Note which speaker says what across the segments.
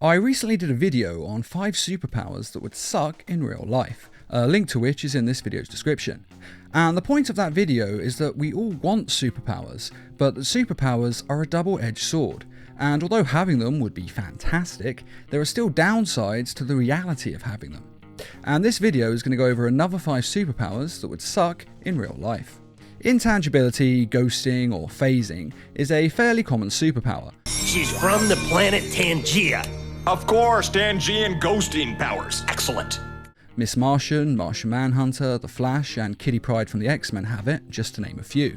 Speaker 1: I recently did a video on 5 superpowers that would suck in real life, a link to which is in this video's description. And the point of that video is that we all want superpowers, but that superpowers are a double-edged sword, and although having them would be fantastic, there are still downsides to the reality of having them. And this video is going to go over another 5 superpowers that would suck in real life. Intangibility, ghosting, or phasing is a fairly common superpower.
Speaker 2: She's from the planet Tangia.
Speaker 3: Of course, Tangian ghosting powers. Excellent.
Speaker 1: Miss Martian, Martian Manhunter, The Flash, and Kitty Pryde from the X-Men have it, just to name a few.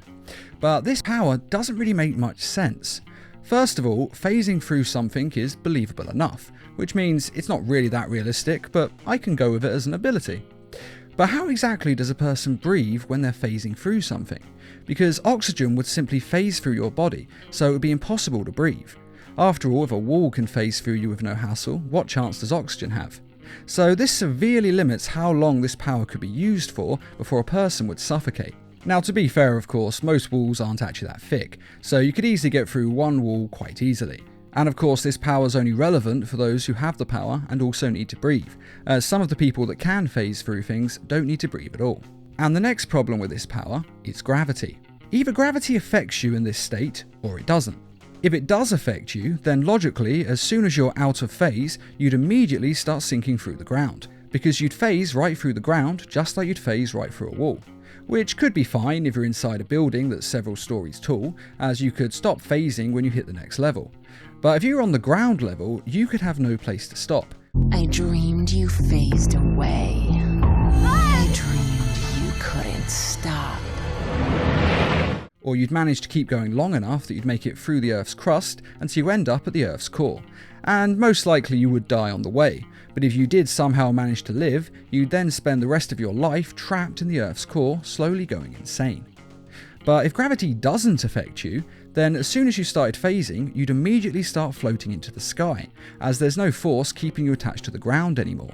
Speaker 1: But this power doesn't really make much sense. First of all, phasing through something is believable enough, which means it's not really that realistic, but I can go with it as an ability. But how exactly does a person breathe when they're phasing through something? Because oxygen would simply phase through your body, so it would be impossible to breathe. After all, if a wall can phase through you with no hassle, what chance does oxygen have? So this severely limits how long this power could be used for before a person would suffocate. Now, to be fair, of course, most walls aren't actually that thick, so you could easily get through one wall quite easily. And of course, this power is only relevant for those who have the power and also need to breathe, as some of the people that can phase through things don't need to breathe at all. And the next problem with this power is gravity. Either gravity affects you in this state, or it doesn't. If it does affect you, then logically, as soon as you're out of phase, you'd immediately start sinking through the ground, because you'd phase right through the ground just like you'd phase right through a wall. Which could be fine if you're inside a building that's several stories tall, as you could stop phasing when you hit the next level. But if you're on the ground level, you could have no place to stop.
Speaker 4: I dreamed you phased away. I dreamed you couldn't stop.
Speaker 1: Or you'd manage to keep going long enough that you'd make it through the Earth's crust until you end up at the Earth's core. And most likely you would die on the way, but if you did somehow manage to live, you'd then spend the rest of your life trapped in the Earth's core, slowly going insane. But if gravity doesn't affect you, then as soon as you started phasing, you'd immediately start floating into the sky, as there's no force keeping you attached to the ground anymore.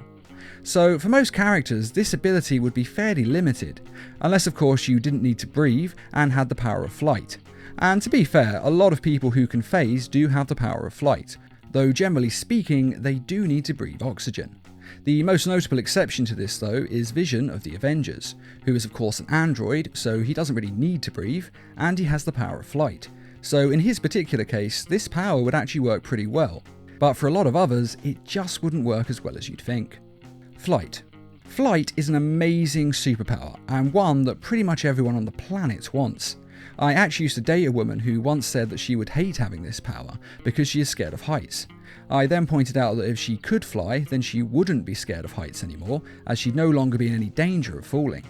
Speaker 1: So for most characters, this ability would be fairly limited, unless of course you didn't need to breathe and had the power of flight. And to be fair, a lot of people who can phase do have the power of flight, though generally speaking, they do need to breathe oxygen. The most notable exception to this though is Vision of the Avengers, who is of course an android, so he doesn't really need to breathe, and he has the power of flight. So in his particular case, this power would actually work pretty well, but for a lot of others, it just wouldn't work as well as you'd think. Flight. Flight is an amazing superpower, and one that pretty much everyone on the planet wants. I actually used to date a woman who once said that she would hate having this power because she is scared of heights. I then pointed out that if she could fly, then she wouldn't be scared of heights anymore, as she'd no longer be in any danger of falling.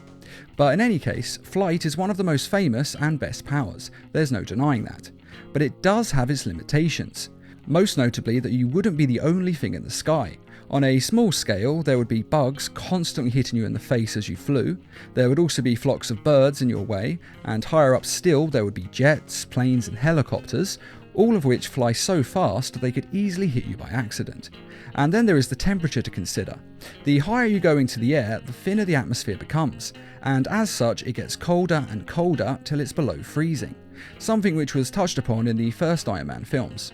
Speaker 1: But in any case, flight is one of the most famous and best powers, there's no denying that. But it does have its limitations, most notably that you wouldn't be the only thing in the sky. On a small scale, there would be bugs constantly hitting you in the face as you flew, there would also be flocks of birds in your way, and higher up still there would be jets, planes and helicopters, all of which fly so fast they could easily hit you by accident. And then there is the temperature to consider. The higher you go into the air, the thinner the atmosphere becomes, and as such it gets colder and colder till it's below freezing, something which was touched upon in the first Iron Man films.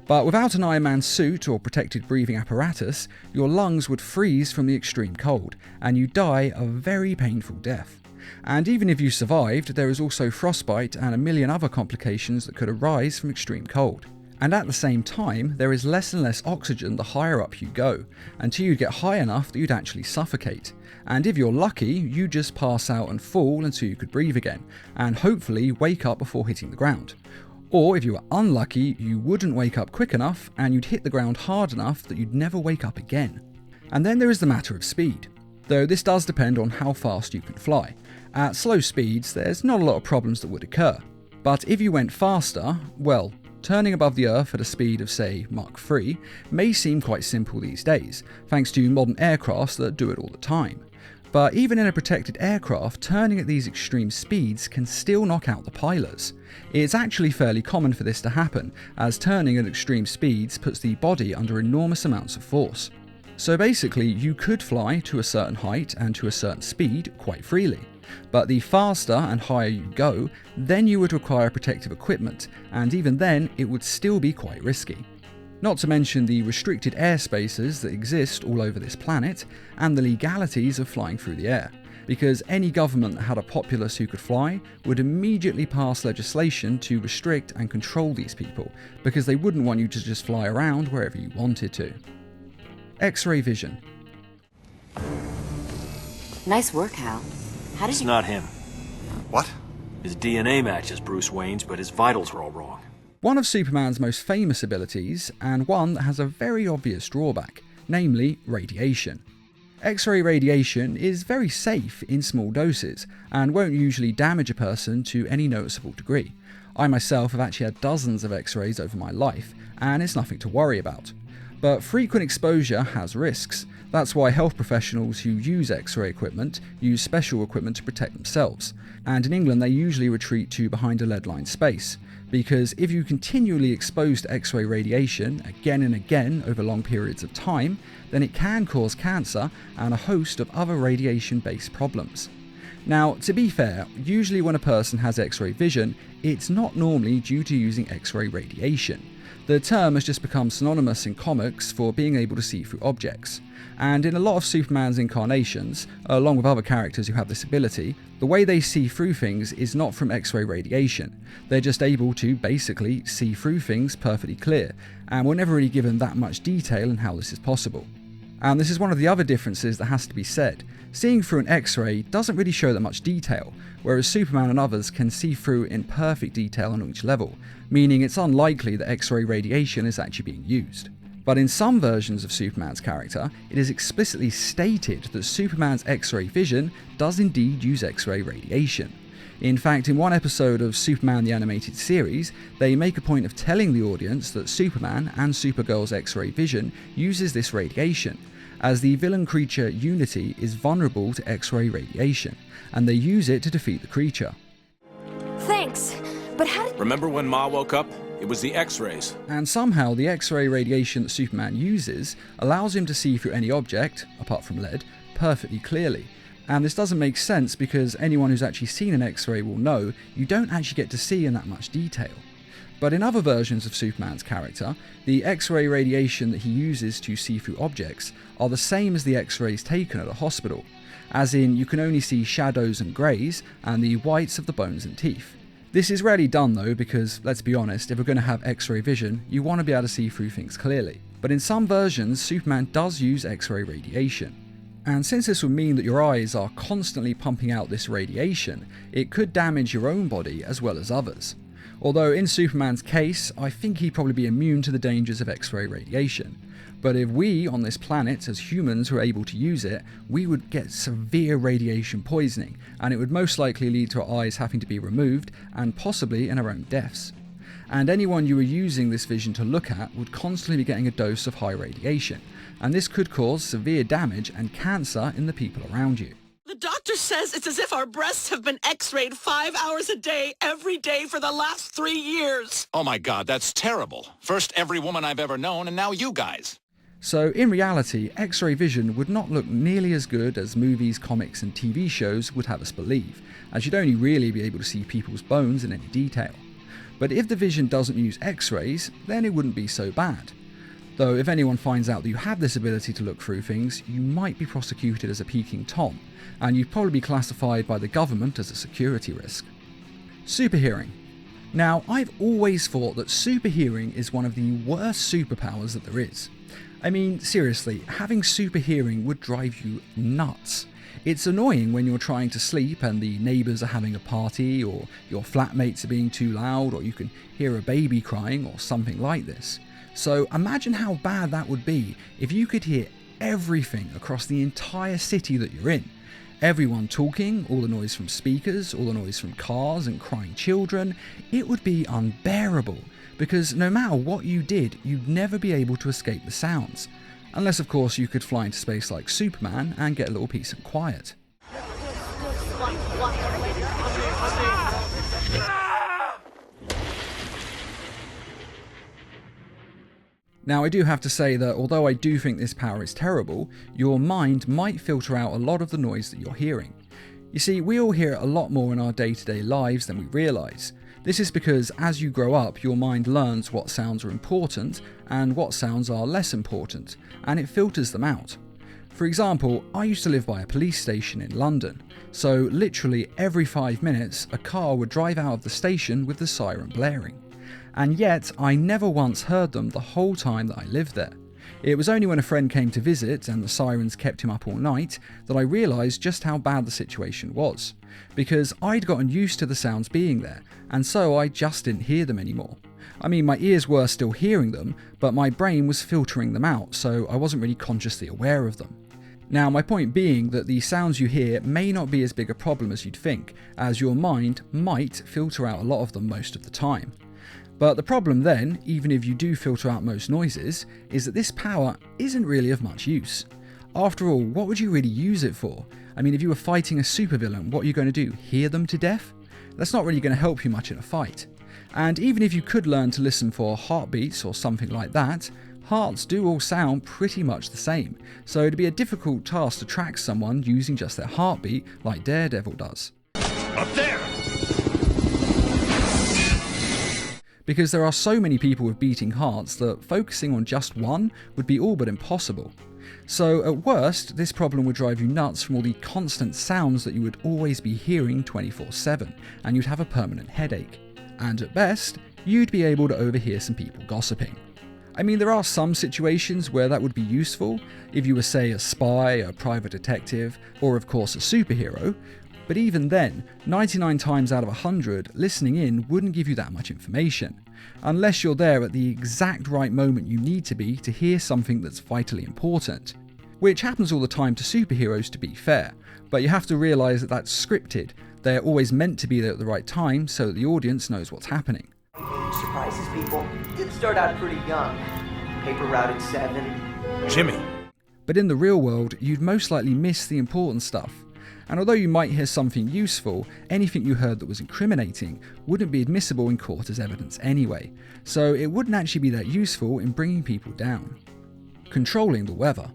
Speaker 1: But without an Iron Man suit or protected breathing apparatus, your lungs would freeze from the extreme cold, and you die a very painful death. And even if you survived, there is also frostbite and a million other complications that could arise from extreme cold. And at the same time, there is less and less oxygen the higher up you go, until you get high enough that you'd actually suffocate. And if you're lucky, you just pass out and fall until you could breathe again, and hopefully wake up before hitting the ground. Or if you were unlucky, you wouldn't wake up quick enough and you'd hit the ground hard enough that you'd never wake up again. And then there is the matter of speed, though this does depend on how fast you can fly. At slow speeds, there's not a lot of problems that would occur. But if you went faster, well, turning above the Earth at a speed of say Mach 3 may seem quite simple these days, thanks to modern aircrafts that do it all the time. But even in a protected aircraft, turning at these extreme speeds can still knock out the pilots. It's actually fairly common for this to happen, as turning at extreme speeds puts the body under enormous amounts of force. So basically, you could fly to a certain height and to a certain speed quite freely. But the faster and higher you go, then you would require protective equipment, and even then it would still be quite risky. Not to mention the restricted airspaces that exist all over this planet, and the legalities of flying through the air. Because any government that had a populace who could fly would immediately pass legislation to restrict and control these people, because they wouldn't want you to just fly around wherever you wanted to. XRay Vision.
Speaker 4: Nice work, Hal. How did
Speaker 5: It's
Speaker 4: you...
Speaker 5: not him.
Speaker 3: What?
Speaker 5: His DNA matches Bruce Wayne's, but his vitals were all wrong.
Speaker 1: One of Superman's most famous abilities, and one that has a very obvious drawback, namely radiation. X-ray radiation is very safe in small doses, and won't usually damage a person to any noticeable degree. I myself have actually had dozens of X-rays over my life, and it's nothing to worry about. But frequent exposure has risks. That's why health professionals who use X-ray equipment use special equipment to protect themselves, and in England they usually retreat to behind a lead-lined space, because if you continually expose to X-ray radiation again and again over long periods of time, then it can cause cancer and a host of other radiation-based problems. Now, to be fair, usually when a person has X-ray vision, it's not normally due to using X-ray radiation. The term has just become synonymous in comics for being able to see through objects. And in a lot of Superman's incarnations, along with other characters who have this ability, the way they see through things is not from X-ray radiation. They're just able to basically see through things perfectly clear, and we're never really given that much detail in how this is possible. And this is one of the other differences that has to be said. Seeing through an X-ray doesn't really show that much detail, whereas Superman and others can see through in perfect detail on each level, meaning it's unlikely that X-ray radiation is actually being used. But in some versions of Superman's character, it is explicitly stated that Superman's X-ray vision does indeed use X-ray radiation. In fact, in one episode of Superman the Animated Series, they make a point of telling the audience that Superman and Supergirl's X-ray vision uses this radiation, as the villain creature Unity is vulnerable to X-ray radiation, and they use it to defeat the creature.
Speaker 6: Thanks, but how did...
Speaker 7: Remember when Ma woke up? It was the X-rays.
Speaker 1: And somehow the X-ray radiation that Superman uses allows him to see through any object, apart from lead, perfectly clearly. And this doesn't make sense because anyone who's actually seen an X-ray will know you don't actually get to see in that much detail. But in other versions of Superman's character, the X-ray radiation that he uses to see through objects are the same as the X-rays taken at a hospital, as in you can only see shadows and greys and the whites of the bones and teeth. This is rarely done though because, let's be honest, if we're going to have X-ray vision, you want to be able to see through things clearly. But in some versions, Superman does use X-ray radiation. And since this would mean that your eyes are constantly pumping out this radiation, it could damage your own body as well as others. Although in Superman's case, I think he'd probably be immune to the dangers of X-ray radiation. But if we, on this planet, as humans, were able to use it, we would get severe radiation poisoning, and it would most likely lead to our eyes having to be removed, and possibly in our own deaths. And anyone you were using this vision to look at would constantly be getting a dose of high radiation, and this could cause severe damage and cancer in the people around you.
Speaker 8: The doctor says it's as if our breasts have been x-rayed 5 hours a day, every day for the last 3 years.
Speaker 7: Oh my God, that's terrible. First every woman I've ever known, and now you guys.
Speaker 1: So in reality, X-ray vision would not look nearly as good as movies, comics and TV shows would have us believe, as you'd only really be able to see people's bones in any detail. But if the vision doesn't use X-rays, then it wouldn't be so bad. Though if anyone finds out that you have this ability to look through things, you might be prosecuted as a peeking Tom, and you'd probably be classified by the government as a security risk. Superhearing. Now, I've always thought that superhearing is one of the worst superpowers that there is. I mean, seriously, having superhearing would drive you nuts. It's annoying when you're trying to sleep and the neighbours are having a party, or your flatmates are being too loud, or you can hear a baby crying, or something like this. So imagine how bad that would be if you could hear everything across the entire city that you're in. Everyone talking, all the noise from speakers, all the noise from cars and crying children. It would be unbearable, because no matter what you did, you'd never be able to escape the sounds. Unless of course you could fly into space like Superman and get a little peace and quiet. Now, I do have to say that although I do think this power is terrible, your mind might filter out a lot of the noise that you're hearing. You see, we all hear it a lot more in our day-to-day lives than we realise. This is because as you grow up, your mind learns what sounds are important and what sounds are less important, and it filters them out. For example, I used to live by a police station in London, so literally every 5 minutes a car would drive out of the station with the siren blaring. And yet I never once heard them the whole time that I lived there. It was only when a friend came to visit and the sirens kept him up all night that I realised just how bad the situation was, because I'd gotten used to the sounds being there, and so I just didn't hear them anymore. I mean, my ears were still hearing them, but my brain was filtering them out, so I wasn't really consciously aware of them. Now, my point being that the sounds you hear may not be as big a problem as you'd think, as your mind might filter out a lot of them most of the time. But the problem then, even if you do filter out most noises, is that this power isn't really of much use. After all, what would you really use it for? I mean, if you were fighting a supervillain, what are you going to do? Hear them to death? That's not really going to help you much in a fight. And even if you could learn to listen for heartbeats or something like that, hearts do all sound pretty much the same, so it'd be a difficult task to track someone using just their heartbeat like Daredevil does.
Speaker 2: Up there!
Speaker 1: Because there are so many people with beating hearts that focusing on just one would be all but impossible. So at worst, this problem would drive you nuts from all the constant sounds that you would always be hearing 24/7, and you'd have a permanent headache. And at best, you'd be able to overhear some people gossiping. I mean, there are some situations where that would be useful, if you were, say, a spy, a private detective, or of course a superhero, but even then, 99 times out of 100, listening in wouldn't give you that much information, unless you're there at the exact right moment you need to be to hear something that's vitally important. Which happens all the time to superheroes, to be fair, but you have to realise that that's scripted. They're always meant to be there at the right time so that the audience knows what's happening.
Speaker 9: Surprises people. Did start out pretty young. Paper route at 7.
Speaker 3: Jimmy.
Speaker 1: But in the real world, you'd most likely miss the important stuff. And although you might hear something useful, anything you heard that was incriminating wouldn't be admissible in court as evidence anyway, so it wouldn't actually be that useful in bringing people down. Controlling the weather.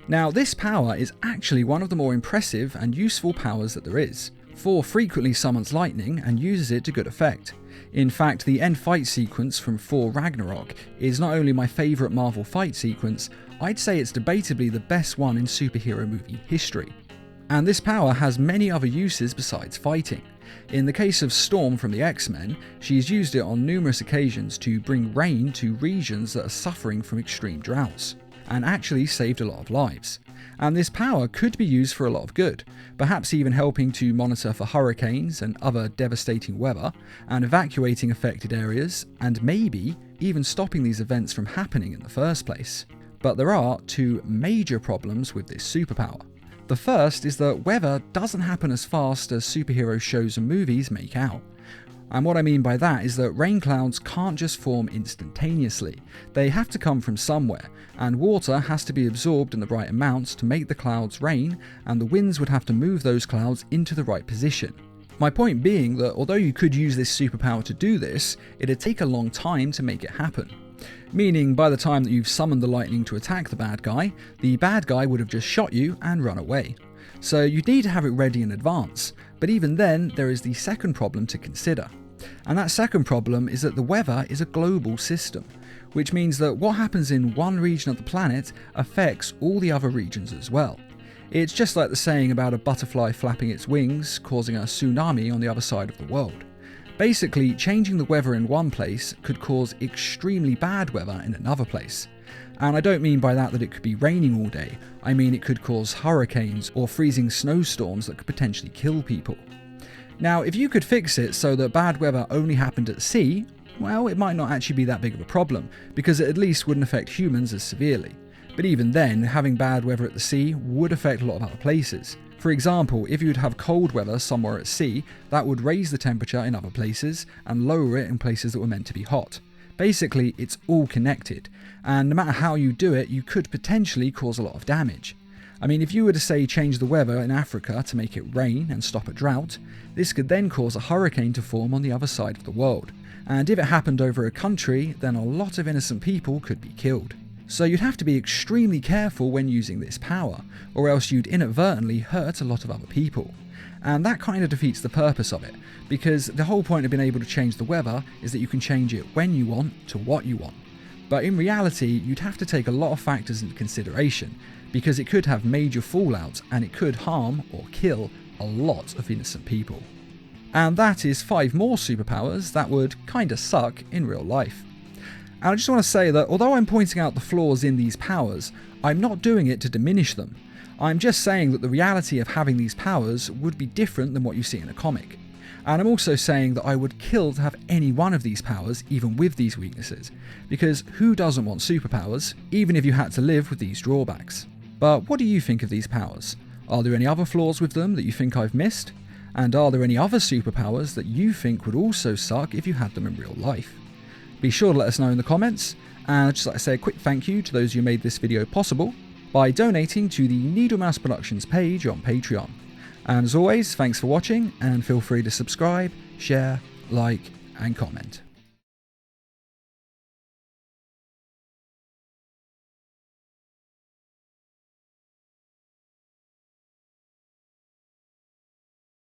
Speaker 1: Now, this power is actually one of the more impressive and useful powers that there is. Thor frequently summons lightning and uses it to good effect. In fact, the end fight sequence from Thor Ragnarok is not only my favourite Marvel fight sequence, I'd say it's debatably the best one in superhero movie history. And this power has many other uses besides fighting. In the case of Storm from the X-Men, she's used it on numerous occasions to bring rain to regions that are suffering from extreme droughts, and actually saved a lot of lives. And this power could be used for a lot of good, perhaps even helping to monitor for hurricanes and other devastating weather, and evacuating affected areas, and maybe even stopping these events from happening in the first place. But there are two major problems with this superpower. The first is that weather doesn't happen as fast as superhero shows and movies make out. And what I mean by that is that rain clouds can't just form instantaneously. They have to come from somewhere, and water has to be absorbed in the right amounts to make the clouds rain, and the winds would have to move those clouds into the right position. My point being that although you could use this superpower to do this, it'd take a long time to make it happen. Meaning, by the time that you've summoned the lightning to attack the bad guy would have just shot you and run away. So you'd need to have it ready in advance, but even then there is the second problem to consider. And that second problem is that the weather is a global system, which means that what happens in one region of the planet affects all the other regions as well. It's just like the saying about a butterfly flapping its wings causing a tsunami on the other side of the world. Basically, changing the weather in one place could cause extremely bad weather in another place. And I don't mean by that it could be raining all day, I mean it could cause hurricanes or freezing snowstorms that could potentially kill people. Now, if you could fix it so that bad weather only happened at sea, well, it might not actually be that big of a problem, because it at least wouldn't affect humans as severely. But even then, having bad weather at the sea would affect a lot of other places. For example, if you'd have cold weather somewhere at sea, that would raise the temperature in other places and lower it in places that were meant to be hot. Basically, it's all connected, and no matter how you do it, you could potentially cause a lot of damage. I mean, if you were to say change the weather in Africa to make it rain and stop a drought, this could then cause a hurricane to form on the other side of the world. And if it happened over a country, then a lot of innocent people could be killed. So you'd have to be extremely careful when using this power, or else you'd inadvertently hurt a lot of other people. And that kind of defeats the purpose of it, because the whole point of being able to change the weather is that you can change it when you want to what you want. But in reality, you'd have to take a lot of factors into consideration, because it could have major fallout and it could harm or kill a lot of innocent people. And that is 5 more superpowers that would kinda suck in real life. And I just want to say that although I'm pointing out the flaws in these powers, I'm not doing it to diminish them. I'm just saying that the reality of having these powers would be different than what you see in a comic. And I'm also saying that I would kill to have any one of these powers, even with these weaknesses, because who doesn't want superpowers, even if you had to live with these drawbacks? But what do you think of these powers? Are there any other flaws with them that you think I've missed? And are there any other superpowers that you think would also suck if you had them in real life? Be sure to let us know in the comments, and I'd just like to say a quick thank you to those who made this video possible by donating to the Needle Mouse Productions page on Patreon. And as always, thanks for watching, and feel free to subscribe, share, like, and comment.